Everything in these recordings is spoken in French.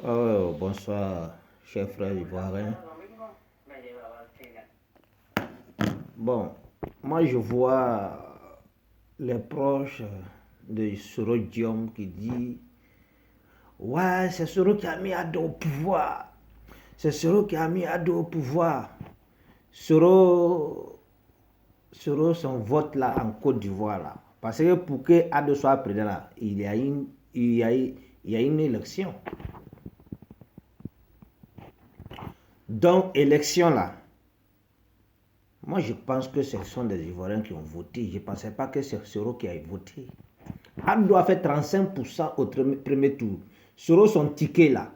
Oh, bonsoir, chers frères ivoiriens. Bon, moi je vois les proches de Soro Diom qui dit ouais, c'est Soro qui a mis Ado au pouvoir. C'est Soro qui a mis Ado au pouvoir. Soro, son vote là en Côte d'Ivoire là. Parce que pour que Ado soit président là, il y a une élection. Donc, élection là, moi je pense que ce sont des Ivoiriens qui ont voté. Je ne pensais pas que c'est Soro qui a voté. Ado a fait 35% au premier tour. Soro son ticket là,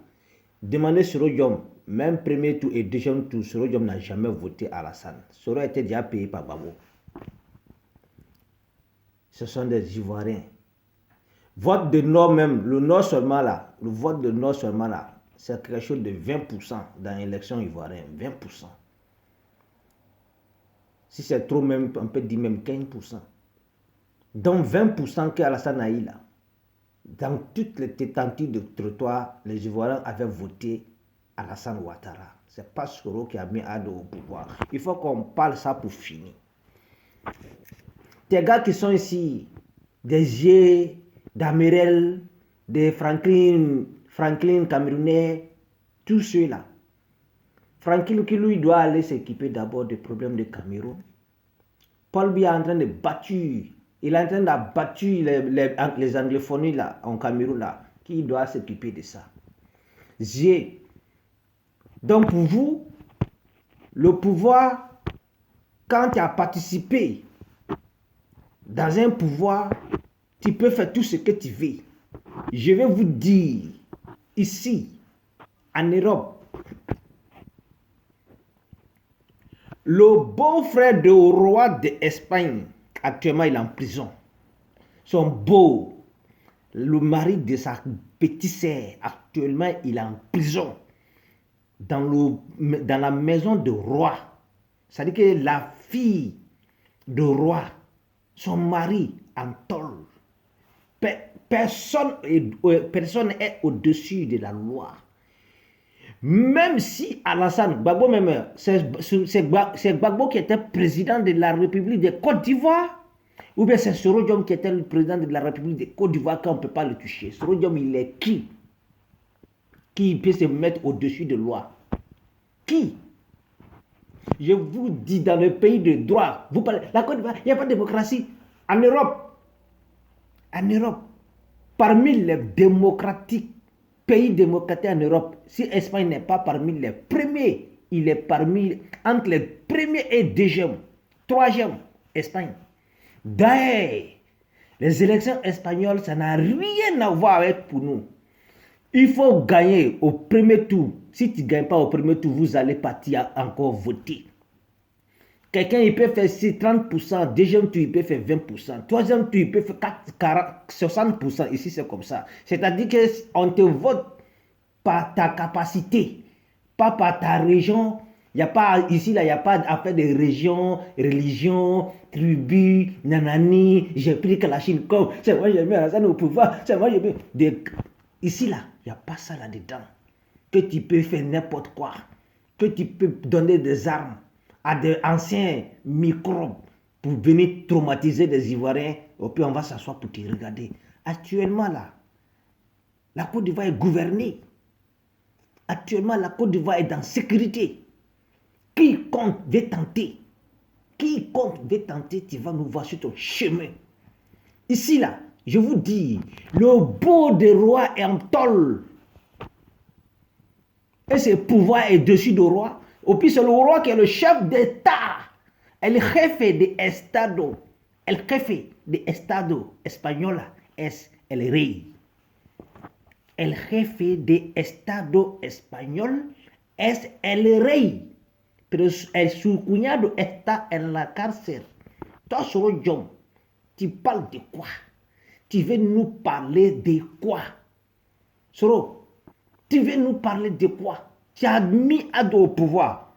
demandez Soro Diom, même premier tour et deuxième tour, Soro Diom n'a jamais voté à Alassane. Soro a été déjà payé par Babo. Ce sont des Ivoiriens. Vote de Nord même, le Nord seulement là, le vote de Nord seulement là, c'est quelque chose de 20% dans l'élection ivoirienne, 20%. Si c'est trop même, on peut dire même 15%. Donc 20% qu'Alassane a eu là, dans toutes les tentatives de trottoir, les Ivoiriens avaient voté Alassane Ouattara. C'est pas Soro qui a mis Ado au pouvoir. Il faut qu'on parle ça pour finir. Des gars qui sont ici, des G, d'Amirel, des Franklin Camerounais, tous ceux-là. Franklin qui lui doit aller s'équiper d'abord des problèmes de Cameroun. Paul Biya est en train de battre, il est en train de battre les anglophonies là, en Cameroun là, qui doit s'occuper de ça. G. Donc pour vous, le pouvoir, quand tu as participé dans un pouvoir, tu peux faire tout ce que tu veux. Je vais vous dire, ici, en Europe, le beau-frère du roi d'Espagne, actuellement il est en prison. Son beau, le mari de sa petite sœur, actuellement il est en prison. Dans la maison de roi. C'est-à-dire que la fille de roi, son mari en tôle. Personne est au-dessus de la loi. Même si Alassane Gbagbo même, c'est Gbagbo qui était président de la République de Côte d'Ivoire, ou bien c'est Soro Diom qui était le président de la République de Côte d'Ivoire, qu'on ne peut pas le toucher. Soro Diom, il est qui peut se mettre au-dessus de la loi? Qui? Je vous dis, dans le pays de droit, vous parlez, la Côte d'Ivoire, il n'y a pas de démocratie. En Europe, parmi les pays démocratiques en Europe, si l'Espagne n'est pas parmi les premiers, il est parmi, entre les premiers et deuxième, troisième, Espagne. D'ailleurs, les élections espagnoles, ça n'a rien à voir avec pour nous. Il faut gagner au premier tour. Si tu ne gagnes pas au premier tour, vous allez partir encore voter. Quelqu'un, il peut faire 30%, deuxième tour, il peut faire 20%, troisième tour, il peut faire 60%. Ici, c'est comme ça. C'est-à-dire qu'on te vote par ta capacité, pas par ta région. Il y a pas, ici, là, il n'y a pas d'affaire de région, religion, tribu, nanani, j'ai pris que la Chine comme, c'est moi, j'ai mis Alassane au pouvoir, c'est moi, j'ai mis... Ici, là, il n'y a pas ça là-dedans. Que tu peux faire n'importe quoi, que tu peux donner des armes à des anciens microbes pour venir traumatiser des Ivoiriens, et puis on va s'asseoir pour te regarder. Actuellement, là, la Côte d'Ivoire est gouvernée. Actuellement, la Côte d'Ivoire est dans sécurité. Quiconque veut tenter, tu vas nous voir sur ton chemin. Ici, là, je vous dis, le beau des rois est en tôle. Et ce pouvoir est dessus du roi. Au plus, c'est le roi qui est le chef d'État. El jefe de Estado. El jefe de Estado español es el rey. El jefe de Estado español es el rey. Pero su cuñado está en la cárcel. Toi, Soro Diom, tu parles de quoi? Tu veux nous parler de quoi? Soro, tu veux nous parler de quoi? Tu as mis Ado au pouvoir.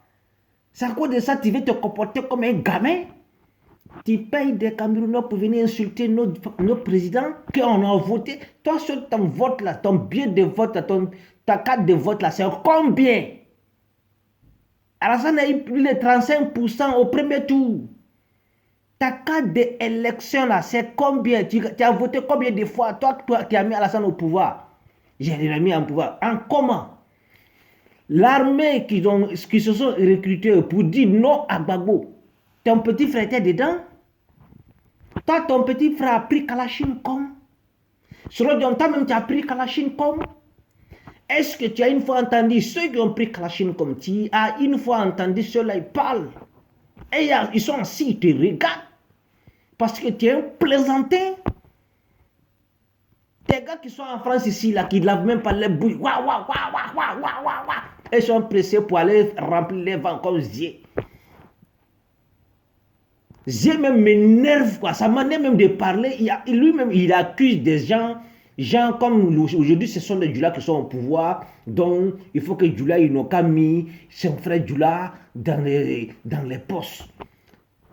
C'est à cause de ça que tu veux te comporter comme un gamin? Tu payes des Camerounais pour venir insulter nos présidents qu'on a voté. Toi, sur ton vote là, ton billet de vote, ta carte de vote là, c'est combien? Alassane a eu plus de 35% au premier tour. Ta carte d'élection là, c'est combien? Tu as voté combien de fois? Toi qui as mis Alassane au pouvoir. J'ai mis en pouvoir. En comment? L'armée qui se sont recrutés pour dire non à Gbagbo. Ton petit frère était dedans? Toi, ton petit frère a pris Kalachnikov. Selon toi-même, tu as pris Kalachnikov. Est-ce que tu as une fois entendu ceux qui ont pris Kalachnikov? Tu as une fois entendu ceux-là, ils parlent. Et ils sont assis, ils te regardent. Parce que tu es un plaisantin. Des gars qui sont en France ici, là, qui ne lavent même pas les bouilles. Waouh, waouh, waouh, waouh, waouh, waouh, waouh. Ils sont pressés pour aller remplir les vents comme Zier. Zier même m'énerve, quoi. Ça m'énerve même de parler. Lui-même, il accuse des gens comme aujourd'hui, ce sont les Djoula qui sont au pouvoir. Donc, il faut que Djoula, il n'a qu'à mis son frère Djoula dans les postes.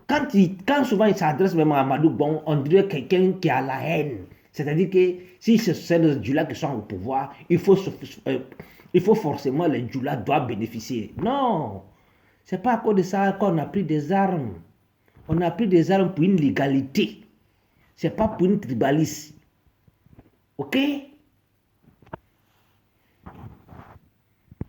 Quand souvent il s'adresse même à Amadou Bon, on dirait quelqu'un qui a la haine. C'est-à-dire que si c'est les Djoula qui sont au pouvoir, il faut forcément les Djoula doivent bénéficier. Non, c'est pas à cause de ça qu'on a pris des armes. On a pris des armes pour une légalité. C'est pas pour une tribalisme. Ok?